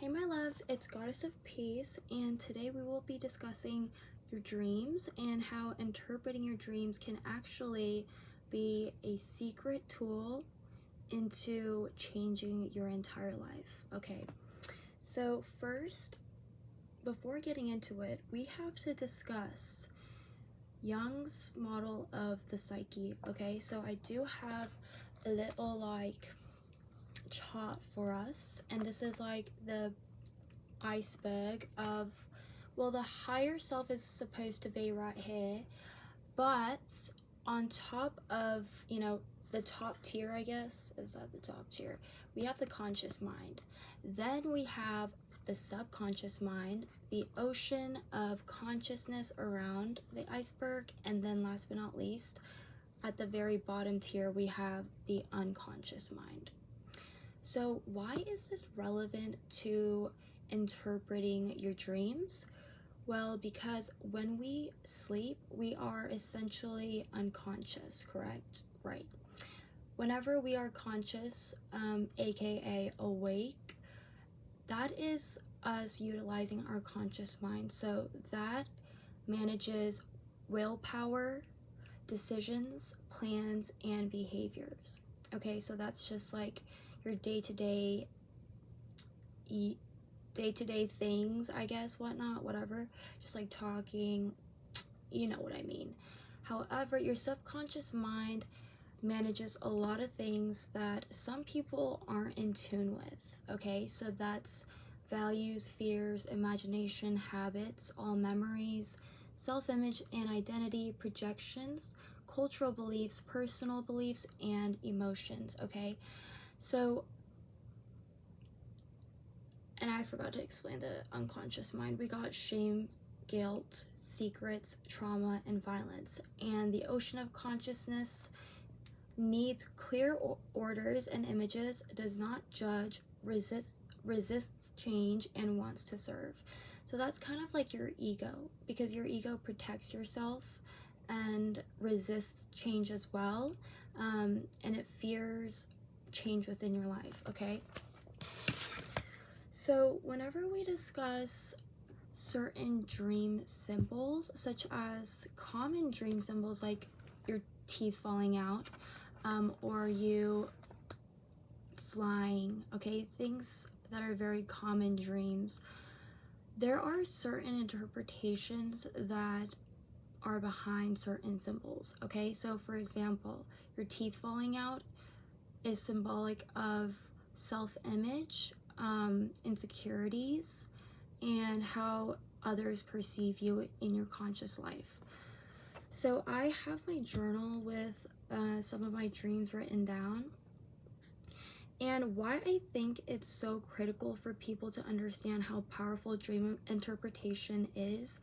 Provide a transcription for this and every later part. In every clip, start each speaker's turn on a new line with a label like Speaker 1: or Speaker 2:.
Speaker 1: Hey my loves, it's Goddess of Peace, and today we will be discussing your dreams and how interpreting your dreams can actually be a secret tool into changing your entire life. Okay, so first, before getting into it, we have to discuss Jung's model of the psyche. Okay, so I do have a little chart for us, and this is like the iceberg of, well, the higher self is supposed to be right here, but on top of, the top tier, I guess, is that the top tier, we have the conscious mind. Then we have the subconscious mind, the ocean of consciousness around the iceberg, and then last but not least, at the very bottom tier, we have the unconscious mind. So why is this relevant to interpreting your dreams? Well, because when we sleep, we are essentially unconscious, correct? Right. Whenever we are conscious, aka awake, that is us utilizing our conscious mind. So that manages willpower, decisions, plans, and behaviors. Okay, so that's just like your day-to-day things, I guess, whatnot, whatever, just like talking, you know what I mean. However, your subconscious mind manages a lot of things that some people aren't in tune with. Okay, so that's values, fears, imagination, habits, all memories, self-image and identity, projections, cultural beliefs, personal beliefs, and emotions. Okay, so, and I forgot to explain the unconscious mind. We got shame, guilt, secrets, trauma, and violence. And the ocean of consciousness needs clear orders and images, does not judge, resists change, and wants to serve. So that's kind of like your ego, because your ego protects yourself and resists change as well, and it fears change within your life. Okay, so whenever we discuss certain dream symbols, such as common dream symbols like your teeth falling out, or you flying, okay, things that are very common dreams, there are certain interpretations that are behind certain symbols. Okay, so for example, your teeth falling out is symbolic of self-image, insecurities, and how others perceive you in your conscious life. So I have my journal with some of my dreams written down, and why I think it's so critical for people to understand how powerful dream interpretation is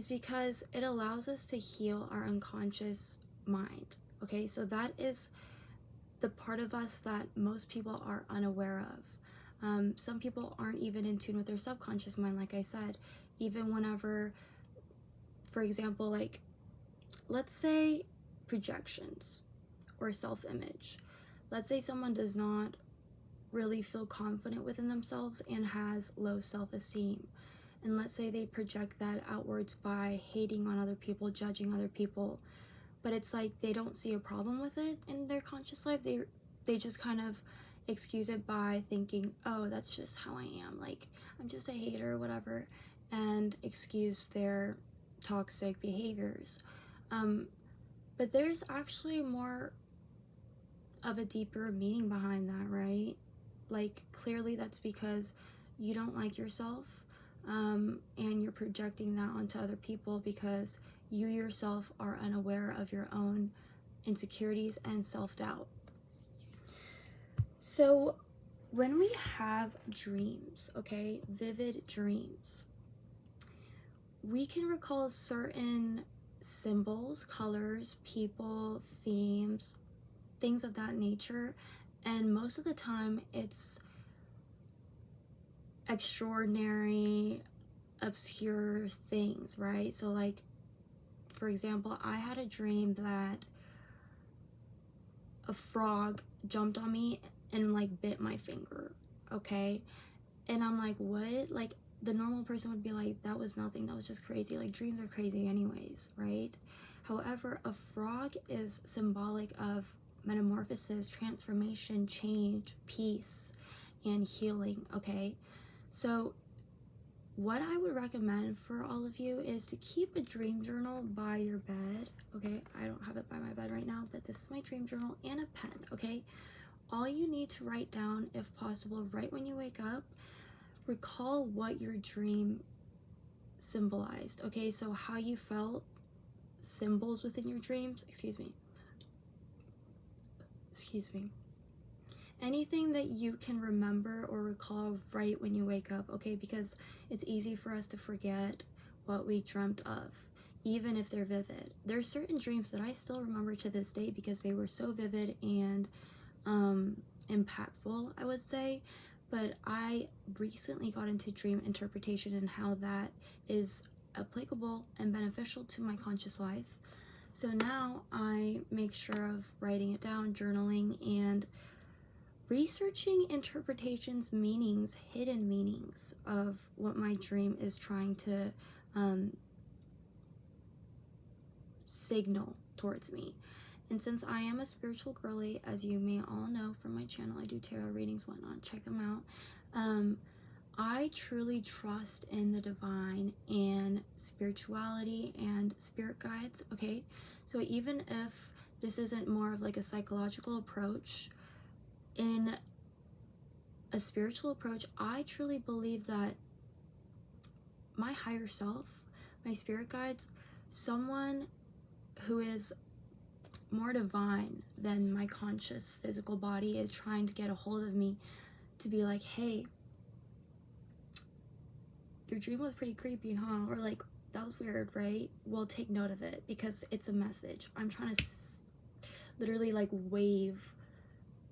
Speaker 1: because it allows us to heal our unconscious mind. Okay, so that is the part of us that most people are unaware of. Some people aren't even in tune with their subconscious mind, like I said. Even whenever, for example, like, let's say projections or self-image. Let's say someone does not really feel confident within themselves and has low self-esteem. And let's say they project that outwards by hating on other people, judging other people. But it's like they don't see a problem with it in their conscious life. They just kind of excuse it by thinking, oh, that's just how I am. Like, I'm just a hater or whatever. And excuse their toxic behaviors. But there's actually more of a deeper meaning behind that, right? Like, clearly that's because you don't like yourself, and you're projecting that onto other people because you yourself are unaware of your own insecurities and self-doubt. So when we have dreams, okay, vivid dreams, we can recall certain symbols, colors, people, themes, things of that nature, and most of the time it's extraordinary, obscure things, right? So like, for example, I had a dream that a frog jumped on me and like bit my finger, okay? And I'm like, what? Like, the normal person would be like, that was nothing, that was just crazy. Like, dreams are crazy anyways, right? However, a frog is symbolic of metamorphosis, transformation, change, peace, and healing, okay? So what I would recommend for all of you is to keep a dream journal by your bed, okay? I don't have it by my bed right now, but this is my dream journal and a pen, okay? All you need to write down, if possible, right when you wake up, recall what your dream symbolized, okay? So how you felt, symbols within your dreams, excuse me, anything that you can remember or recall right when you wake up, okay? Because it's easy for us to forget what we dreamt of, even if they're vivid. There's certain dreams that I still remember to this day because they were so vivid and impactful, I would say. But I recently got into dream interpretation and how that is applicable and beneficial to my conscious life. So now I make sure of writing it down, journaling, and researching interpretations, meanings, hidden meanings of what my dream is trying to signal towards me. And since I am a spiritual girly, as you may all know from my channel, I do tarot readings, whatnot, check them out. I truly trust in the divine and spirituality and spirit guides, okay? So even if this isn't more of like a psychological approach, in a spiritual approach, I truly believe that my higher self, my spirit guides, someone who is more divine than my conscious physical body is trying to get a hold of me to be like, hey, your dream was pretty creepy, huh? Or like, that was weird, right? Well, take note of it because it's a message. I'm trying to literally like wave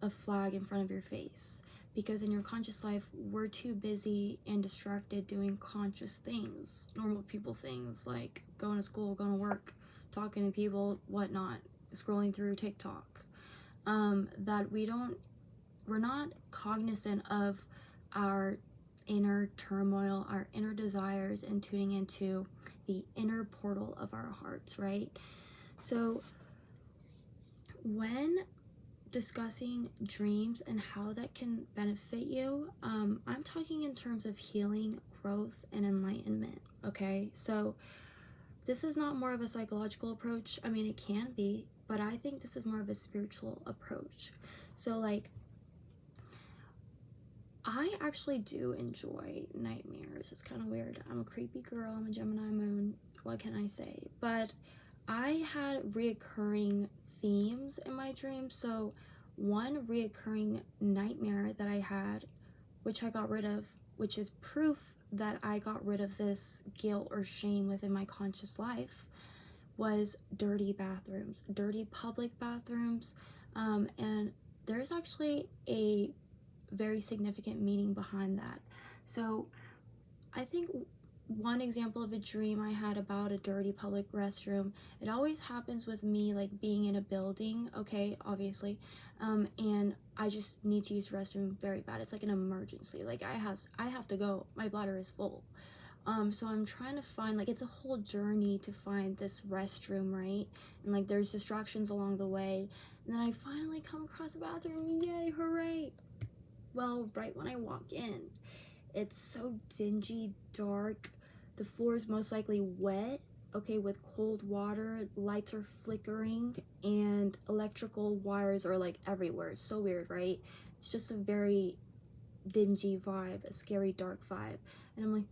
Speaker 1: a flag in front of your face, because in your conscious life we're too busy and distracted doing conscious things, normal people things, like going to school, going to work, talking to people, whatnot, scrolling through TikTok, that we're not cognizant of our inner turmoil, our inner desires, and tuning into the inner portal of our hearts, right? So when discussing dreams and how that can benefit you, I'm talking in terms of healing, growth, and enlightenment, okay? So this is not more of a psychological approach. I mean, it can be, but I think this is more of a spiritual approach. So like, I actually do enjoy nightmares. It's kind of weird. I'm a creepy girl. I'm a Gemini moon. What can I say? But I had reoccurring themes in my dreams. So one reoccurring nightmare that I had, which I got rid of, which is proof that I got rid of this guilt or shame within my conscious life, was dirty bathrooms, dirty public bathrooms. And there's actually a very significant meaning behind that. So I think one example of a dream I had about a dirty public restroom, it always happens with me like being in a building, okay, obviously, and I just need to use the restroom very bad. It's like an emergency, like I have to go, my bladder is full. So I'm trying to find, like, it's a whole journey to find this restroom, right? And like there's distractions along the way, and then I finally come across a bathroom. Yay, hooray! Well, right when I walk in, it's so dingy, dark, the floor is most likely wet, okay, with cold water, lights are flickering, and electrical wires are like everywhere. It's so weird, right? It's just a very dingy vibe, a scary, dark vibe. And I'm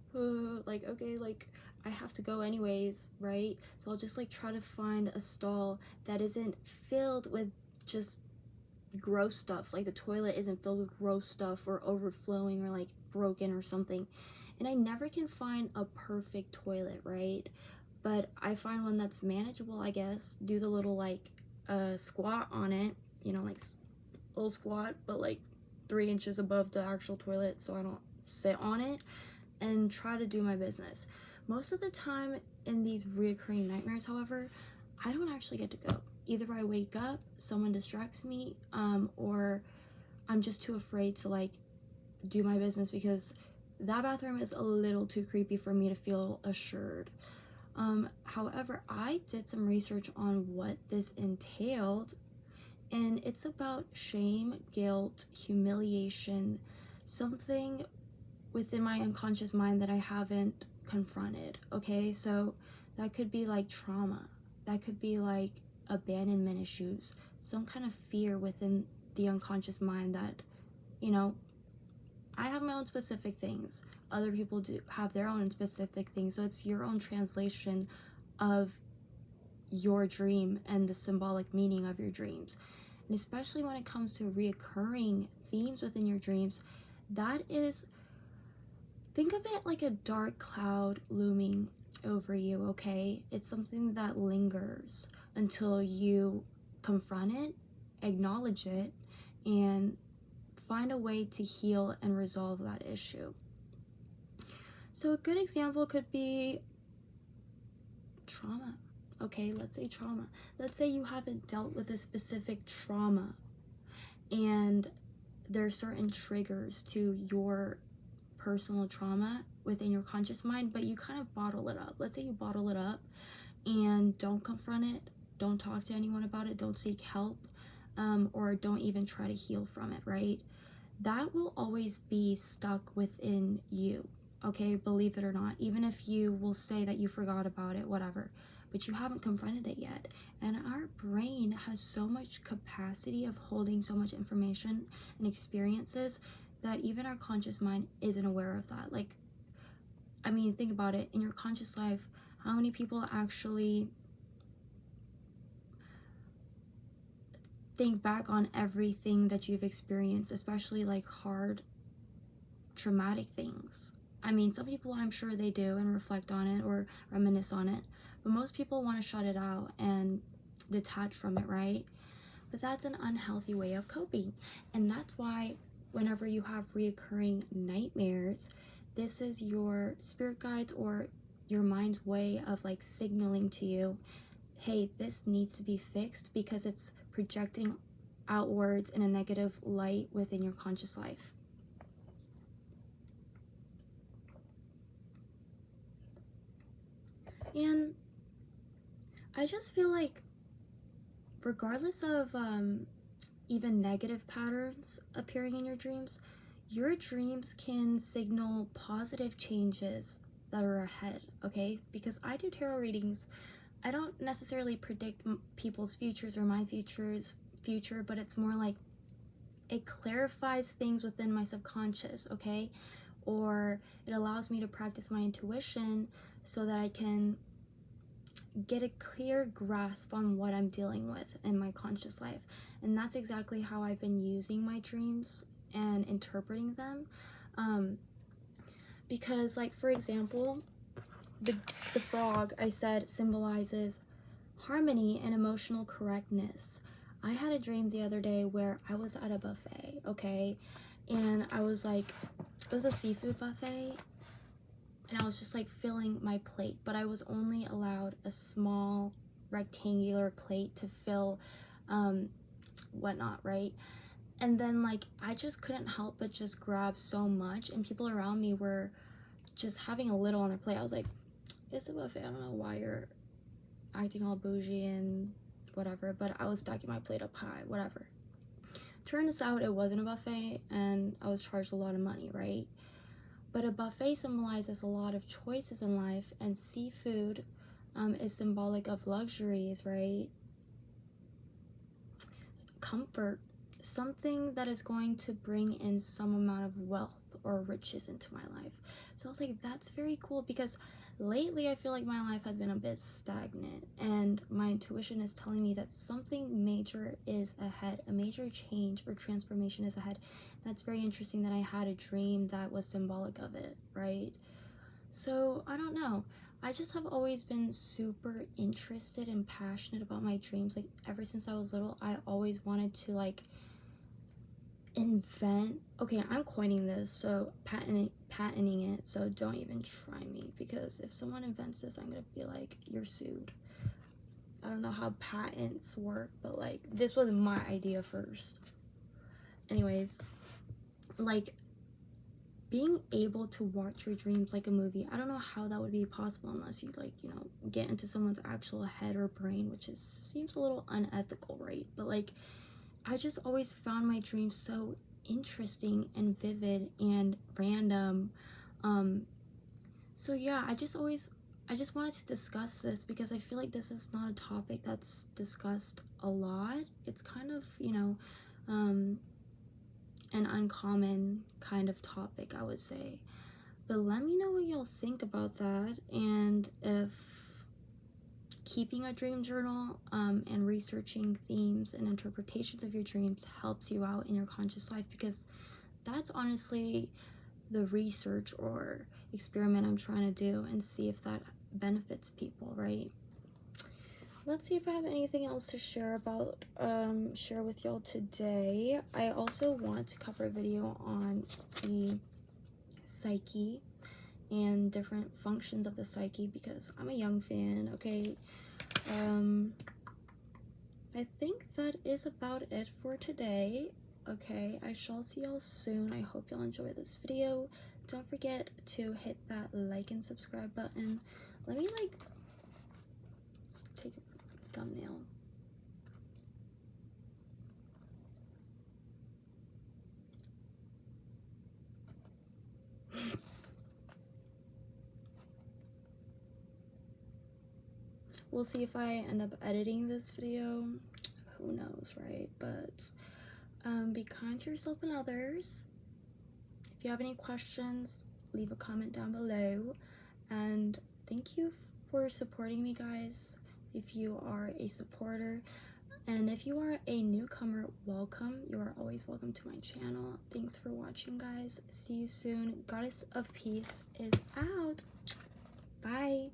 Speaker 1: like, okay, like, I have to go anyways, right? So I'll just like try to find a stall that isn't filled with just gross stuff, like the toilet isn't filled with gross stuff or overflowing or like broken or something. And I never can find a perfect toilet, right? But I find one that's manageable, I guess. Do the little like squat on it, you know, like a little squat, but like 3 inches above the actual toilet so I don't sit on it, and try to do my business. Most of the time in these reoccurring nightmares, however, I don't actually get to go. Either I wake up, someone distracts me, or I'm just too afraid to like do my business because that bathroom is a little too creepy for me to feel assured. However, I did some research on what this entailed, and it's about shame, guilt, humiliation, something within my unconscious mind that I haven't confronted. Okay, so that could be like trauma, that could be like abandonment issues, some kind of fear within the unconscious mind that, you know, I have my own specific things, other people do have their own specific things, so it's your own translation of your dream and the symbolic meaning of your dreams. And especially when it comes to reoccurring themes within your dreams, that is, think of it like a dark cloud looming over you, okay? It's something that lingers until you confront it, acknowledge it, and find a way to heal and resolve that issue. So a good example could be trauma. Okay, let's say trauma. Let's say you haven't dealt with a specific trauma and there are certain triggers to your personal trauma within your conscious mind, but you kind of bottle it up. Let's say you bottle it up and don't confront it, don't talk to anyone about it, don't seek help, or don't even try to heal from it, right? That will always be stuck within you, okay? Believe it or not, even if you will say that you forgot about it, whatever, but you haven't confronted it yet. And our brain has so much capacity of holding so much information and experiences that even our conscious mind isn't aware of that. Like, I mean, think about it. In your conscious life, how many people actually think back on everything that you've experienced, especially like hard, traumatic things? I mean, some people, I'm sure they do and reflect on it or reminisce on it, but most people want to shut it out and detach from it, right? But that's an unhealthy way of coping. And that's why whenever you have reoccurring nightmares, this is your spirit guides or your mind's way of like signaling to you, hey, this needs to be fixed because it's projecting outwards in a negative light within your conscious life. And I just feel like regardless of even negative patterns appearing in your dreams can signal positive changes that are ahead, okay? Because I do tarot readings, I don't necessarily predict people's futures or my future, but it's more like it clarifies things within my subconscious, okay? Or it allows me to practice my intuition so that I can get a clear grasp on what I'm dealing with in my conscious life. And that's exactly how I've been using my dreams and interpreting them. Because, like, for example, the frog I said symbolizes harmony and emotional correctness. I had a dream the other day where I was at a buffet, okay? And I was like, it was a seafood buffet, and I was just like filling my plate, but I was only allowed a small rectangular plate to fill whatnot, right? And then like I just couldn't help but just grab so much, and people around me were just having a little on their plate. I was like, it's a buffet, I don't know why you're acting all bougie and whatever, but I was stacking my plate up high, whatever. Turns out it wasn't a buffet and I was charged a lot of money, right? But a buffet symbolizes a lot of choices in life, and seafood is symbolic of luxuries, right? Comfort, something that is going to bring in some amount of wealth or riches into my life. So I was like, that's very cool, because lately I feel like my life has been a bit stagnant, and my intuition is telling me that something major is ahead, a major change or transformation is ahead. That's very interesting that I had a dream that was symbolic of it, right? So I don't know, I just have always been super interested and passionate about my dreams. Like ever since I was little, I always wanted to like invent, okay, I'm coining this, so patenting it, so don't even try me, because if someone invents this, I'm gonna be like, you're sued. I don't know how patents work, but like this was my idea first. Anyways, like being able to watch your dreams like a movie. I don't know how that would be possible unless you, like, you know, get into someone's actual head or brain, which seems a little unethical, right? But like, I just always found my dreams so interesting and vivid and random. So yeah, I just wanted to discuss this because I feel like this is not a topic that's discussed a lot. It's kind of, you know, an uncommon kind of topic, I would say. But let me know what y'all think about that, and if keeping a dream journal and researching themes and interpretations of your dreams helps you out in your conscious life, because that's honestly the research or experiment I'm trying to do, and see if that benefits people, right? Let's see if I have anything else to share with y'all today. I also want to cover a video on the psyche and different functions of the psyche, because I'm a young fan, okay? I think that is about it for today. Okay, I shall see y'all soon. I hope y'all enjoy this video. Don't forget to hit that like and subscribe button. Let me like take a thumbnail. We'll see if I end up editing this video. Who knows, right? But be kind to yourself and others. If you have any questions, leave a comment down below. And thank you for supporting me, guys. If you are a supporter, and if you are a newcomer, welcome. You are always welcome to my channel. Thanks for watching, guys. See you soon. Goddess of Peace is out. Bye.